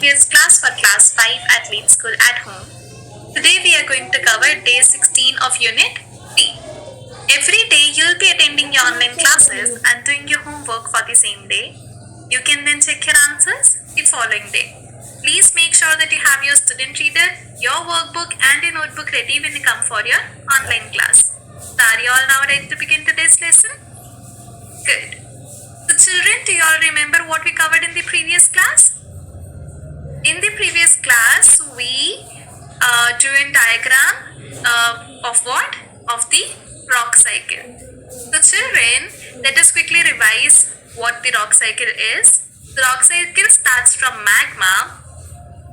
EVS class for class 5 at Lead School at Home. Today we are going to cover day 16 of unit B. Every day you'll be attending your online classes and doing your homework for the same day. You can then check your answers the following day. Please make sure that you have your student reader, your workbook and your notebook ready when you come for your online class. So are you all now ready to begin today's lesson? Good. So children, do you all remember what we covered in the previous class? In the previous class, we drew a diagram of what? Of the rock cycle. So children, let us quickly revise what the rock cycle is. The rock cycle starts from magma,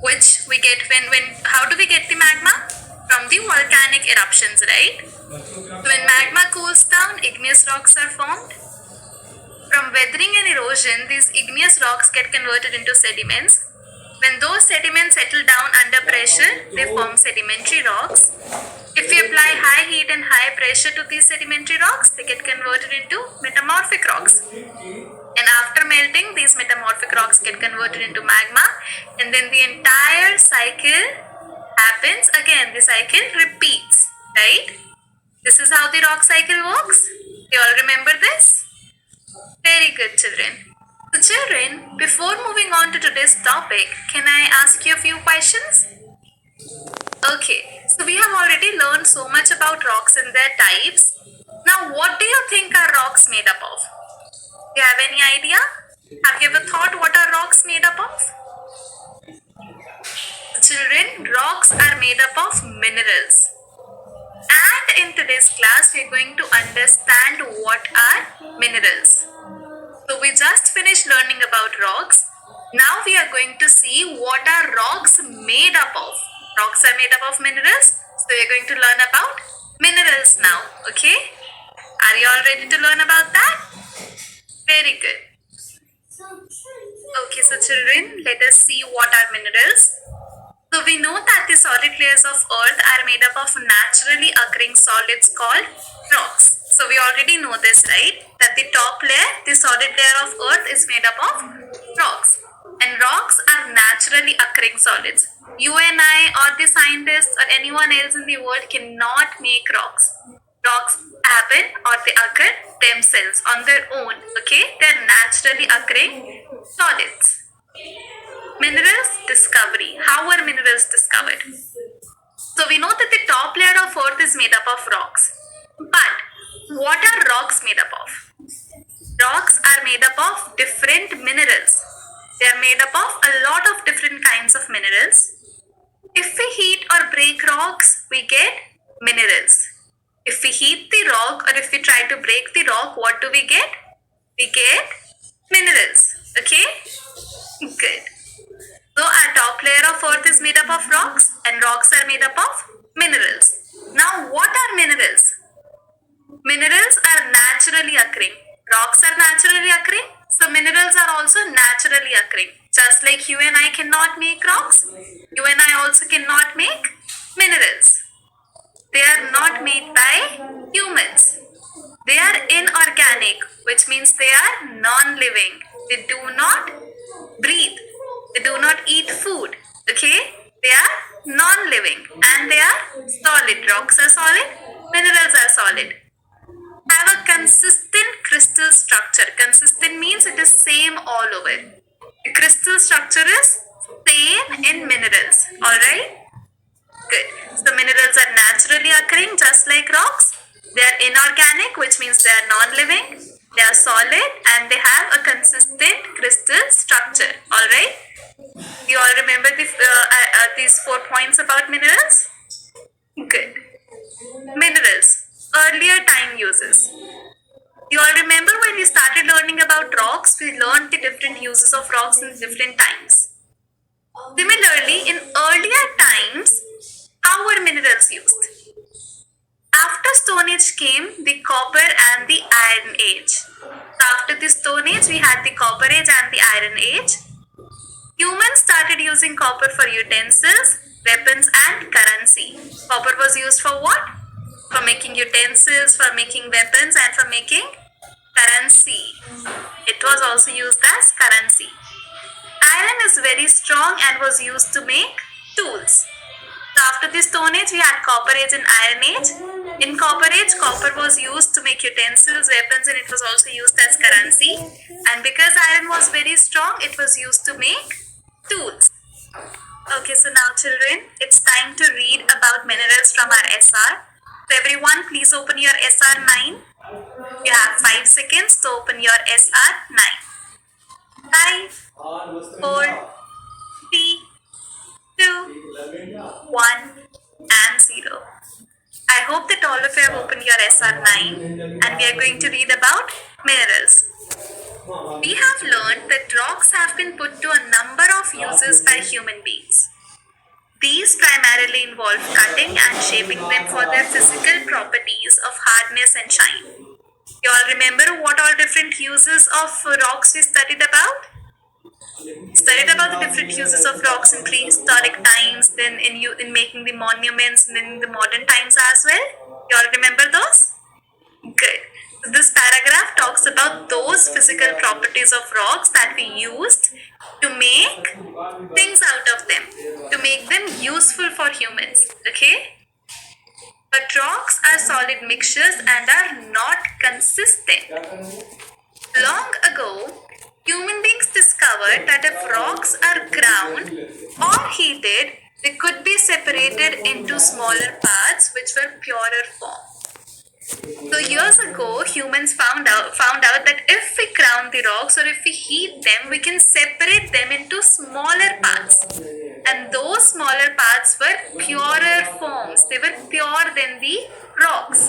which we get how do we get the magma? From the volcanic eruptions, right? So when magma cools down, igneous rocks are formed. From weathering and erosion, these igneous rocks get converted into sediments. When those sediments settle down under pressure, they form sedimentary rocks. If we apply high heat and high pressure to these sedimentary rocks, they get converted into metamorphic rocks. And after melting, these metamorphic rocks get converted into magma, and then the entire cycle happens again. The cycle repeats, right? This is how the rock cycle works. You all remember this? Very good, children. So children, before moving on to today's topic, can I ask you a few questions? Okay, so we have already learned so much about rocks and their types. Now, what do you think are rocks made up of? Do you have any idea? Have you ever thought what are rocks made up of? Children, rocks are made up of minerals. And in today's class, we are going to understand what are minerals. So we just finished learning about rocks. Now we are going to see what are rocks made up of. Rocks are made up of minerals. So we are going to learn about minerals now. Okay? Are you all ready to learn about that? Very good. Okay, so children, let us see what are minerals. So we know that the solid layers of earth are made up of naturally occurring solids called rocks. So we already know this, right? That the top layer, the solid layer of earth is made up of rocks. And rocks are naturally occurring solids. You and I or the scientists or anyone else in the world cannot make rocks. Rocks happen or they occur themselves on their own. Okay? They are naturally occurring solids. Minerals discovery. How are minerals discovered? So we know that the top layer of earth is made up of rocks. But what are rocks made up of? Rocks are made up of different minerals. They are made up of a lot of different kinds of minerals. If we heat or break rocks, we get minerals. If we heat the rock or if we try to break the rock, what do we get? We get minerals. Okay? Good. So our top layer of earth is made up of rocks and rocks are made up of minerals. Now what are minerals? Minerals are naturally occurring. Rocks are naturally occurring. So minerals are also naturally occurring. Just like you and I cannot make rocks, you and I also cannot make minerals. They are not made by humans. They are inorganic, which means they are non-living. They do not breathe. They do not eat food. Okay? They are non-living and they are solid. Rocks are solid. Minerals are solid. Have a consistent crystal structure. Consistent means it is same all over. The crystal structure is same in minerals. Alright? Good. So minerals are naturally occurring just like rocks. They are inorganic, which means they are non-living. They are solid and they have a consistent crystal structure. Alright? You all remember these 4 points about minerals? Good. Minerals. Earlier time uses. You all remember when we started learning about rocks, we learned the different uses of rocks in different times. Similarly, in earlier times, how were minerals used? After Stone Age came the Copper and the Iron Age. After the Stone Age, we had the Copper Age and the Iron Age. Humans started using copper for utensils, weapons and currency. Copper was used for what? For making utensils, for making weapons and for making currency. It was also used as currency. Iron is very strong and was used to make tools. So after the Stone Age, we had Copper Age and Iron Age. In Copper Age, copper was used to make utensils, weapons, and it was also used as currency. And because iron was very strong, it was used to make tools. Okay, so now children, it's time to read about minerals from our SR. So everyone, please open your SR 9. You have 5 seconds to open your SR 9. 5, 4, 3, 2, 1, and 0. I hope that all of you have opened your SR 9 and we are going to read about minerals. We have learned that rocks have been put to a number of uses by human beings. These primarily involve cutting and shaping them for their physical properties of hardness and shine. You all remember what all different uses of rocks we studied about? Studied about the different uses of rocks in prehistoric times, then in making the monuments, and then in the modern times as well. You all remember those? Good. So this paragraph talks about those physical properties of rocks that we used to make things out of them, to make them useful for humans. Okay? But rocks are solid mixtures and are not consistent. Long ago, human beings discovered that if rocks are ground or heated, they could be separated into smaller parts which were purer form. So years ago, humans found out that if we ground the rocks or if we heat them, we can separate them into smaller parts. And those smaller parts were purer forms. They were pure than the rocks.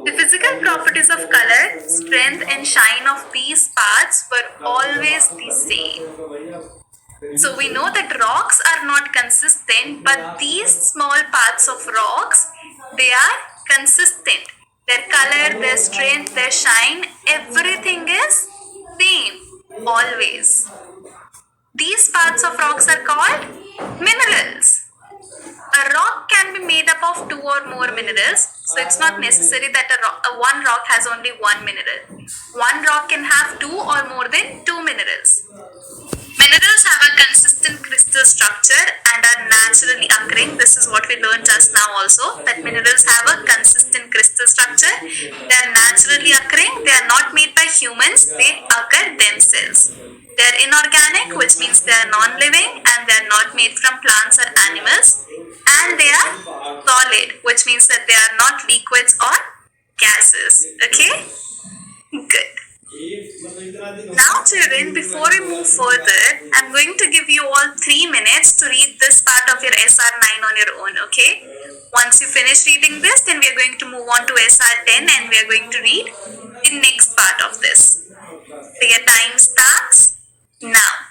The physical properties of color, strength, and shine of these parts were always the same. So we know that rocks are not consistent, but these small parts of rocks, they are consistent. Their color, their strength, their shine, everything is same, always. These parts of rocks are called minerals. A rock can be made up of two or more minerals, so it's not necessary that one rock has only one mineral. One rock can have two or more than two minerals. Minerals have a consistent crystal structure and are naturally occurring. This is what we learned just now also, that minerals have a consistent crystal structure. They are naturally occurring. They are not made by humans. They occur themselves. They are inorganic, which means they are non-living and they are not made from plants or animals. And they are solid, which means that they are not liquids or gases. Okay? Good. Now children, before we move further, I'm going to give you all 3 minutes to read this part of your SR 9 on your own, okay? Once you finish reading this, then we are going to move on to SR 10 and we are going to read the next part of this. So your time starts now.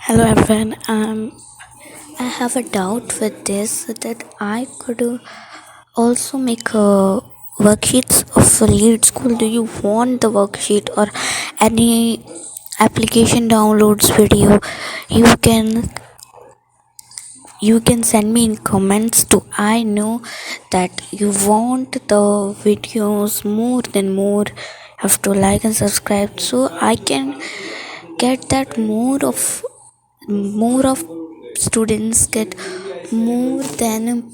Hello everyone. I have a doubt with this that I could also make worksheets of a lead school. Do you want the worksheet or any application downloads video? You can send me in comments too. I know that you want the videos more than more. Have to like and subscribe so I can get that more of students get more than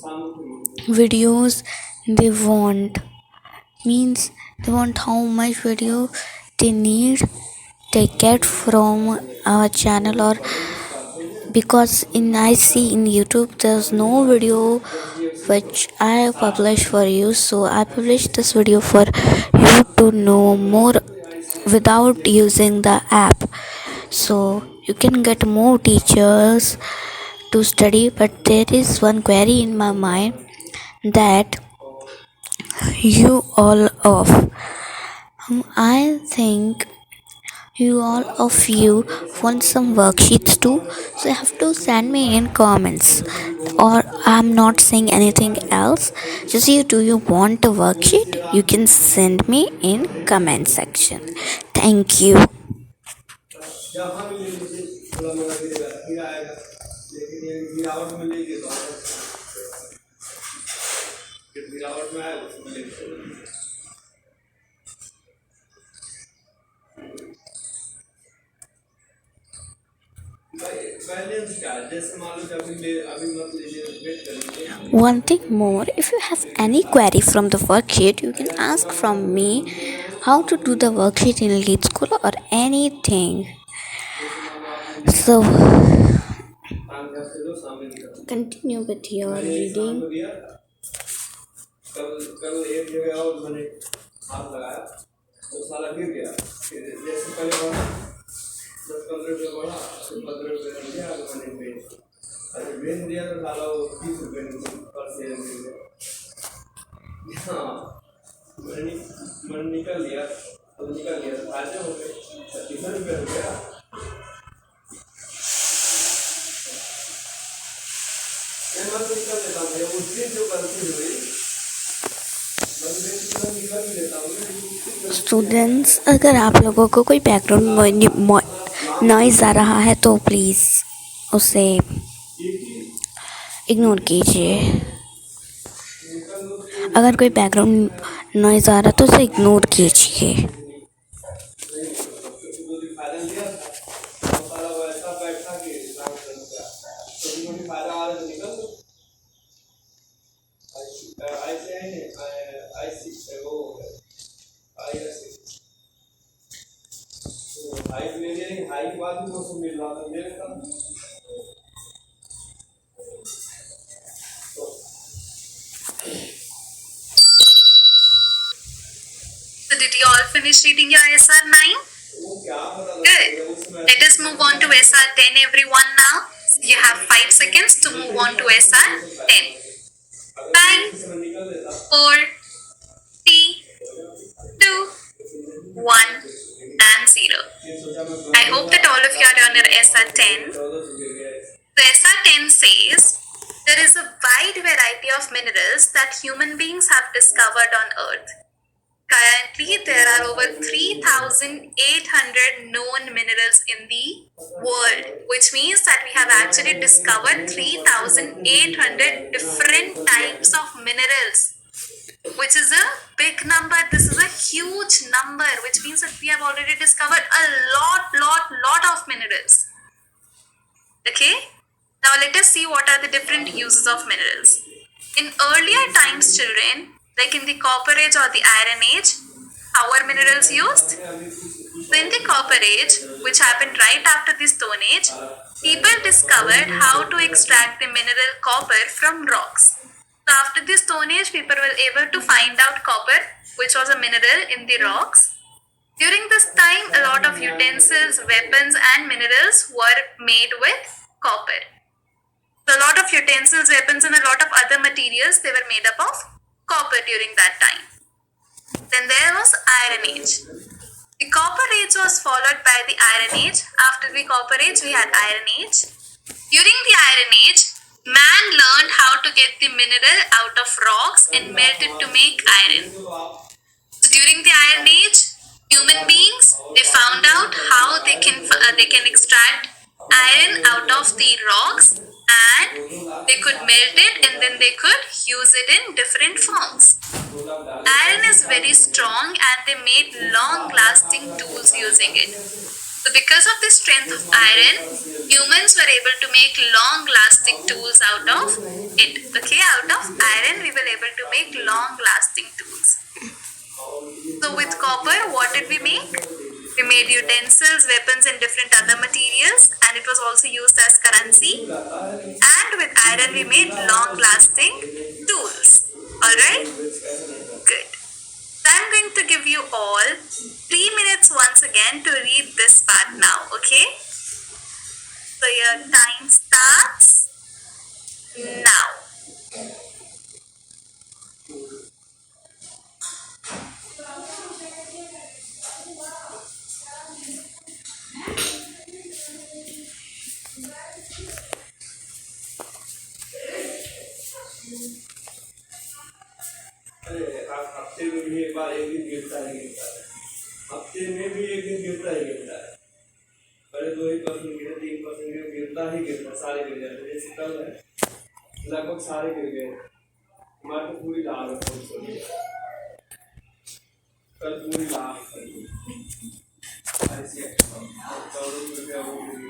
videos they want, means they want how much video they need, they get from our channel. Or because in I see in YouTube there's no video which I publish for you, so I publish this video for you to know more without using the app. So you can get more teachers to study. But there is one query in my mind that you all of I think you all of you want some worksheets too, so you have to send me in comments. Or I'm not saying anything else, just you, do you want a worksheet? You can send me in comment section. Thank you. One thing more, if you have any query from the worksheet, you can ask from me how to do the worksheet in Lead School or anything. So continue with your reading. कल एक जगह और मैंने हाथ लगाया तो साला गिर गया, जैसे पहले बढ़ा 10-15 रुपये बढ़ा, फिर 15 रुपये रख दिया, तो मैंने बेच दिया, तो साला वो 30 रुपये पर शेयर मिल गया। हाँ, मैंने निकल लिया, तो फायदे हो गए, 30 रुपये हो गया। मैं तो निकल लेता हूँ, उस दिन जो गलती हुई स्टूडेंट्स, अगर आप लोगों को कोई बैकग्राउंड नॉइज़ आ रहा है तो प्लीज़ उसे इग्नोर कीजिए। अगर कोई बैकग्राउंड नॉइज़ आ रहा है तो उसे इग्नोर कीजिए। So did you all finish reading your SR 9? Good. Let us move on to SR 10 everyone now. You have 5 seconds to move on to SR 10. 5, 4, 3, 2, 1 and 0. I hope that all of you are on your SR 10. The SR 10 says, there is a wide variety of minerals that human beings have discovered on Earth. Currently, there are over 3,800 known minerals in the world, which means that we have actually discovered 3,800 different types of minerals, which is a big number. This is a huge number, which means that we have already discovered a lot of minerals. Okay? Now let us see what are the different uses of minerals. In earlier times, children, like in the Copper Age or the Iron Age, how were minerals used? So in the Copper Age, which happened right after the Stone Age, people discovered how to extract the mineral copper from rocks. So after the Stone Age, people were able to find out copper, which was a mineral in the rocks. During this time, a lot of utensils, weapons and minerals were made with copper. So a lot of utensils, weapons and a lot of other materials, they were made up of copper during that time. Then there was Iron Age. The Copper Age was followed by the Iron Age. After the Copper Age, we had Iron Age. During the Iron Age, man learned how to get the mineral out of rocks and melt it to make iron. So during the Iron Age, human beings, they found out how they can extract iron out of the rocks, and they could melt it and then they could use it in different forms. Iron is very strong and they made long lasting tools using it. So because of the strength of iron, humans were able to make long-lasting tools out of it. Okay, out of iron, we were able to make long-lasting tools. So with copper, what did we make? We made utensils, weapons, and different other materials, and it was also used as currency. And with iron, we made long-lasting tools. All right, good. So I'm going to give you all 3 minutes once again to read this part now. Okay. So your time starts now. अरे हफ्ते में भी एक बार एक दिन गिरता ही गिरता है। हफ्ते में भी एक दिन गिरता ही गिरता है। पहले 2% गिरे, 3% गिरे, गिरता ही गिरता, सारे गिर जाते। जैसे कल है, लगभग सारे गिर गए। हमारे तो पूरी लाभ है, कल पूरी लाभ है। ऐसे 14 रुपया वो गिरी।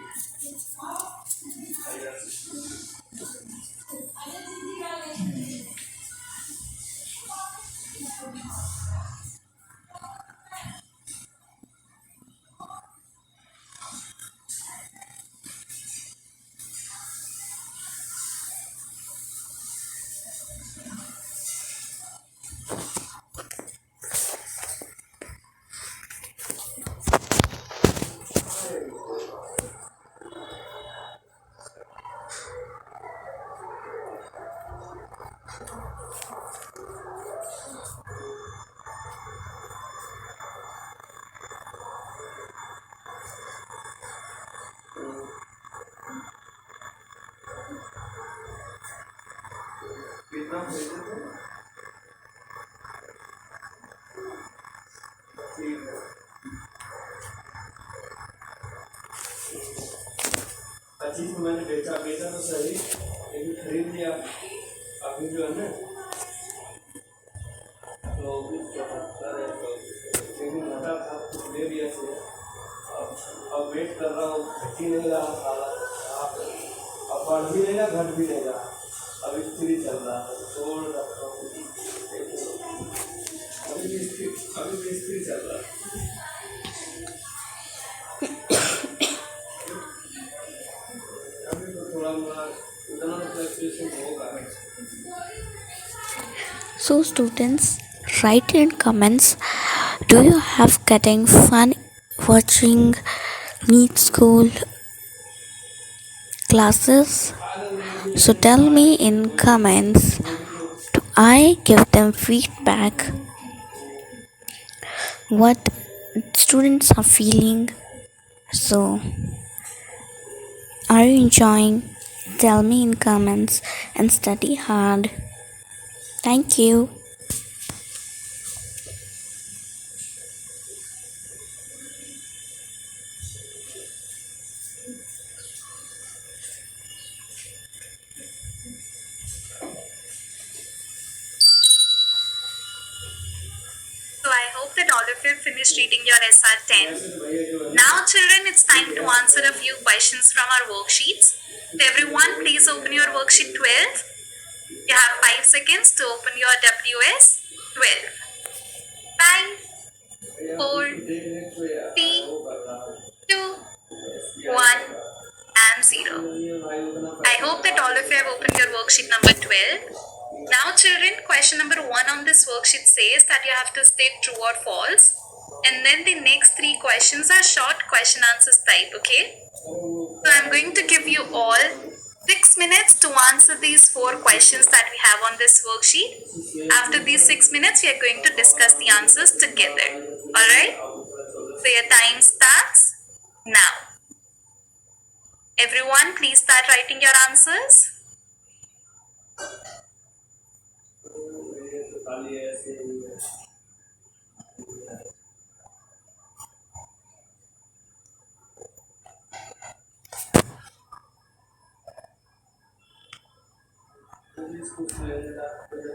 कितना भेजे थे? ठीक है। 25 में मैंने बेचा बेचा तो सही, लेकिन खरीद लिया। अभी जो है ना, तो लेकिन घटा था, कुछ ले लिया से। अब वेट कर रहा हूँ, घट ही नहीं रहा साला। अब बढ़ भी नहीं रहा, घट भी नहीं रहा। अभी स्थिर ही चल रहा है, छोड़ रखा हूँ। अभी भी स्थिर चल रहा है। अभी तो थोड़ा मोड़ा उतना फ्लक्चुएशन होगा। So, students, write in comments, do you have getting fun watching NEET school classes? So, tell me in comments, do I give them feedback what students are feeling? So, are you enjoying? Tell me in comments and study hard. Thank you. So I hope that all of you finished reading your SR 10. Now, children, it's time to answer a few questions from our worksheets. So everyone, please open your worksheet 12. You have 5 seconds to open your WS 12. 5, 4, 3, 2, 1, and 0. I hope that all of you have opened your worksheet number 12. Now, children, question number 1 on this worksheet says that you have to state true or false. And then the next 3 questions are short question answers type, okay? So I'm going to give you all 6 minutes to answer these 4 questions that we have on this worksheet. After these 6 minutes, we are going to discuss the answers together. Alright? So your time starts now. Everyone, please start writing your answers.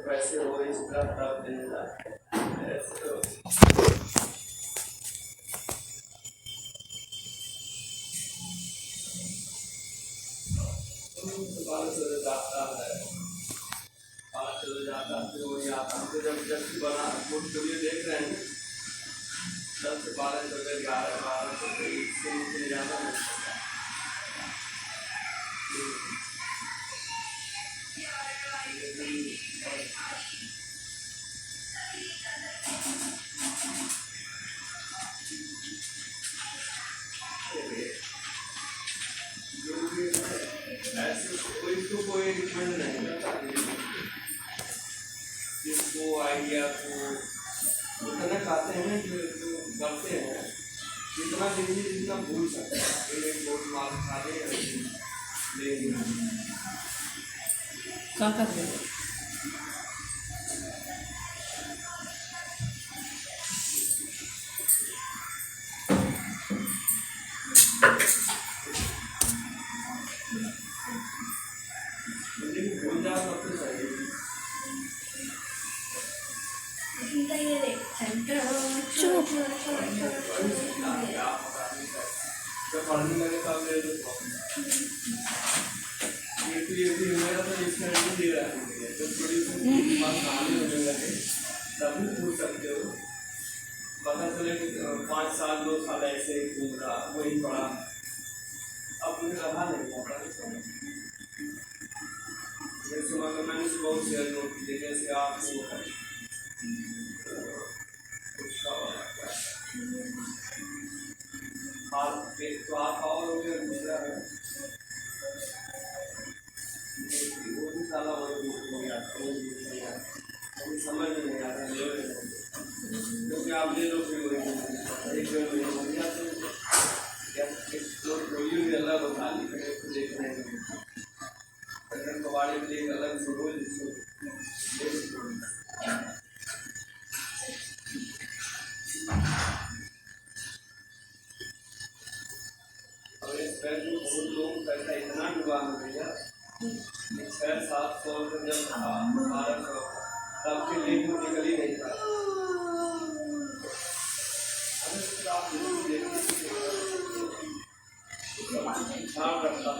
पैसे हो इसका प्राप्त देना ऐसे तो बना portfolio देख रहे हैं 10 से 12 जगह 11 12 इससे नीचे ज़्यादा नहीं सकता। ऐसे कोई डिपेंड नहीं करता जिसको आइडिया को उतना खाते हैं जो करते हैं जितना चाहिए जितना भूल सकते हैं एक बहुत माल खा लेंगे क्या कर रहे हो? लेकिन भूल जाओ तब तो चाहिए जब पढ़ने लगे तब ले लो ये भी मेरा तो इसमें नहीं दे रहा है जब थोड़ी सी बात कहानी होने लगे तभी पूछ सकते हो पता चले कि 5 साल 2 साल ऐसे ही घूम रहा वही पढ़ा अब मुझे रहा नहीं जाता जैसे मतलब मैंने बहुत शेयर नोट किए जैसे आपको तो आप और दूसरा है वो भी साला हो गया समझ में नहीं आ रहा क्योंकि आप ले लो फिर वही एक हो गया तो भी अलग होता है देखने में कबाड़ी में एक अलग से रोज बहुत लोग पैसा इतना डुबा में भैया 600-700 जब 1200 तब के लिए निकल ही नहीं था आप ध्यान रखता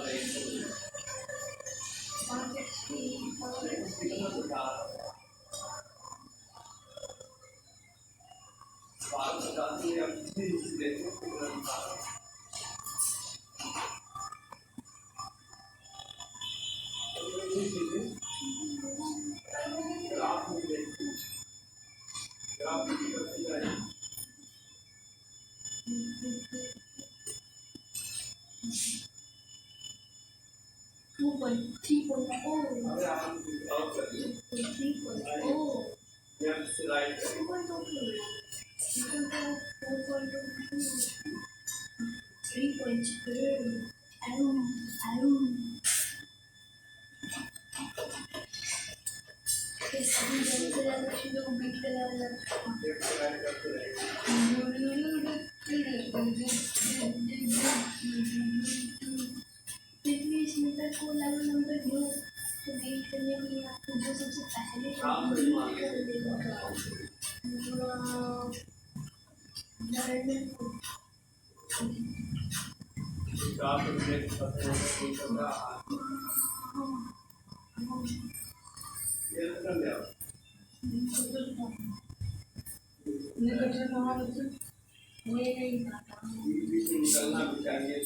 निकलना भी चाहिए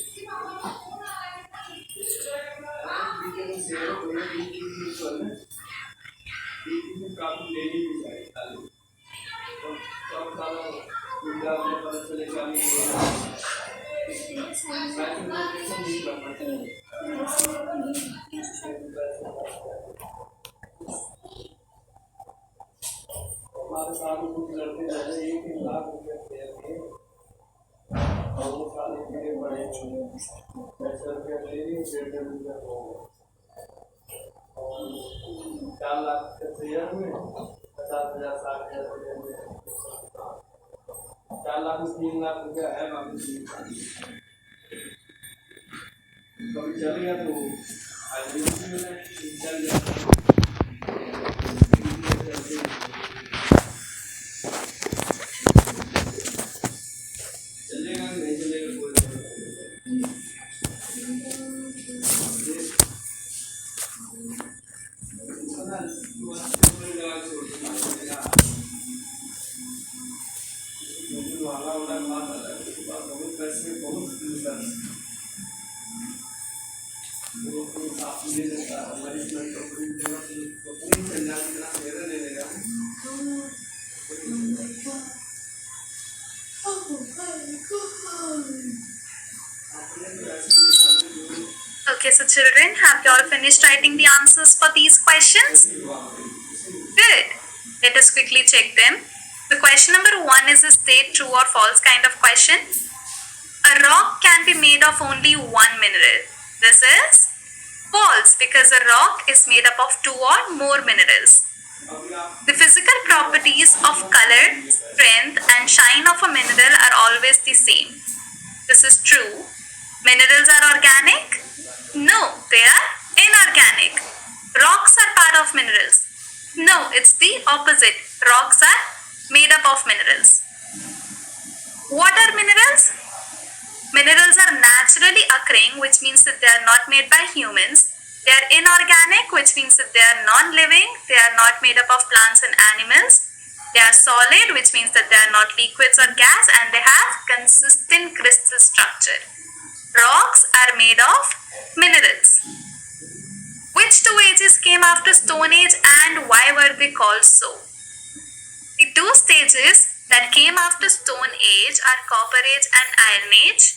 काफी लेनी भी चाहिए पता चले हमारे साथ कुछ लड़के जैसे 1 लाख रुपये शेयर थे और वो साले मेरे बड़े 10 रुपये ले लिए 1.5 रुपये हो और 4 लाख के शेयर में 50,000 60,000 में 4 लाख में 3 लाख रुपया है बाकी कभी चल गया तो आज चल गया वाला बात आता है, उसके बाद बहुत पैसे बहुत फ्यूचर वो कोई साफ ले लेता है, मैनेजमेंट को पूरी जगह को पूरी संजान इतना मेरे ले लेगा। Okay, so children, have you all finished writing the answers for these questions? Good. Let us quickly check them. The question number 1 is a state true or false kind of question. A rock can be made of only one mineral. This is false because a rock is made up of 2 or more minerals. The physical properties of color, strength, and shine of a mineral are always the same. This is true. Minerals are organic? No, they are inorganic. Rocks are part of minerals. No, it's the opposite. Rocks are made up of minerals. What are minerals? Minerals are naturally occurring, which means that they are not made by humans. They are inorganic, which means that they are non-living. They are not made up of plants and animals. They are solid, which means that they are not liquids or gas, and they have consistent crystal structure. Rocks are made of minerals. Which two ages came after Stone Age and why were they called so? The two stages that came after Stone Age are Copper Age and Iron Age.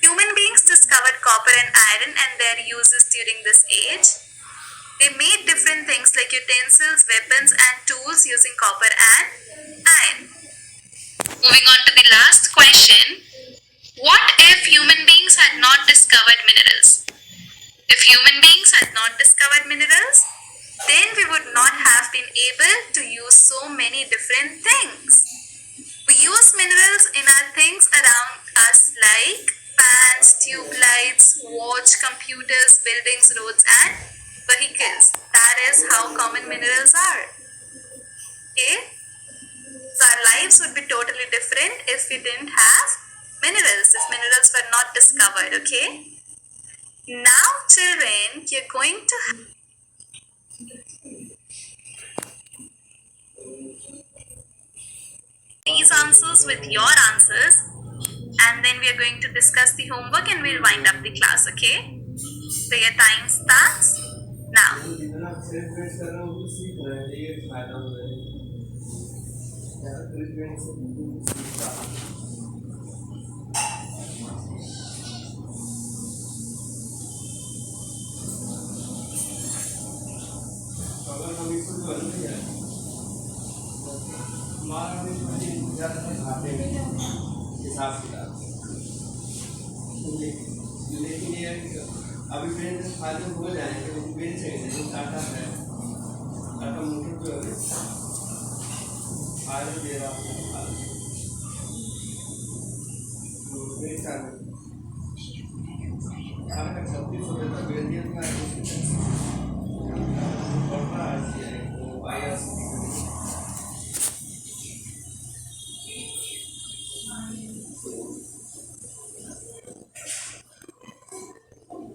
Human beings discovered copper and iron and their uses during this age. They made different things like utensils, weapons, and tools using copper and iron. Moving on to the last question. What if human beings had not discovered minerals? If human beings had not discovered minerals, then we would not have been able to use so many different things. We use minerals in our things around us like fans, tube lights, watch, computers, buildings, roads, and vehicles. That is how common minerals are. Okay? So our lives would be totally different if we didn't have minerals, if minerals were not discovered. Okay? Now, children, you're going to these answers with your answers, and then we are going to discuss the homework and we'll wind up the class. Okay? So your time starts now. जितना celebrate कर रहा हूँ वो सीख रहे हैं, ये फायदा हो रहा है। ज़्यादा सेलिब्रेट से बिल्कुल सीखता है। अगर हम इसको बंद नहीं है, हमारा भी कुछ ज़्यादा खाते हैं हिसाब किताब। लेकिन ये अभी बेंच फायदे हो जाएंगे, लेकिन बेंच है जो टाटा है, टाटा मोटर जो है फायदे दे रहा है, तो बेंच आ गया। खाने का 3600 तक बेच दिया था, बढ़ता है वो आया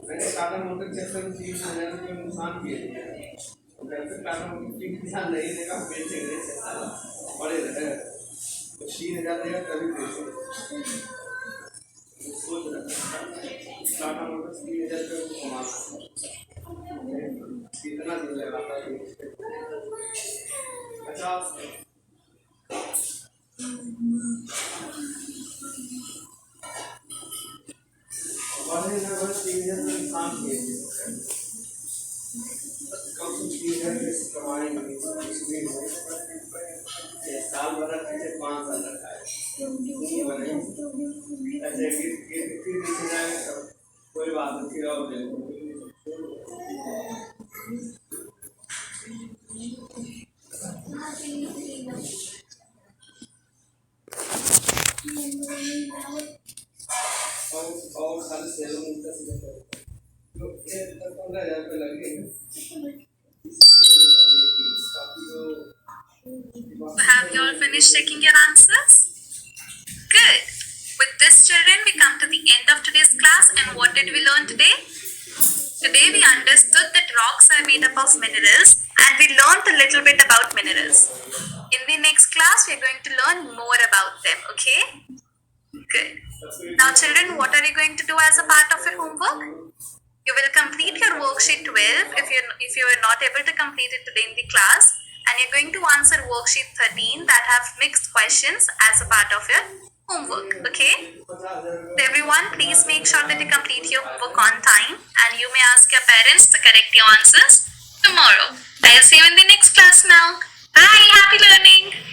मैंने टाटा मोटर चक्कर में 30,000 रुपये नुकसान किए थे। फिर टाटा मोटर की ध्यान नहीं देगा, बेचेंगे बड़े रहे तो 3,000 देगा तभी बेचेंगे। सोच रहा टाटा मोटर 3,000 रुपये कमा कितना दिन लगाता है 50 बढ़े ना बढ़े 3,000 रुपये नुकसान किए कम से 3,000 रुपये कमाएंगे इसलिए साल भर पीछे 5 साल रखा है ऐसे फिर दिख जाएगा कोई बात नहीं फिर और देंगे और सारे सेलों में तो ये 15,000 रुपये लगेंगे Have you all finished checking your answers? Good. With this, children, we come to the end of today's class. And what did we learn today? Today we understood that rocks are made up of minerals and we learned a little bit about minerals. In the next class, we are going to learn more about them. Okay? Good. Now, children, what are you going to do as a part of your homework? You will complete your worksheet 12 if you are not able to complete it today in the class, and you're going to answer worksheet 13 that have mixed questions as a part of your homework. Okay? So everyone, please make sure that you complete your homework on time, and you may ask your parents to correct your answers tomorrow. I'll see you in the next class now. Bye. Happy learning.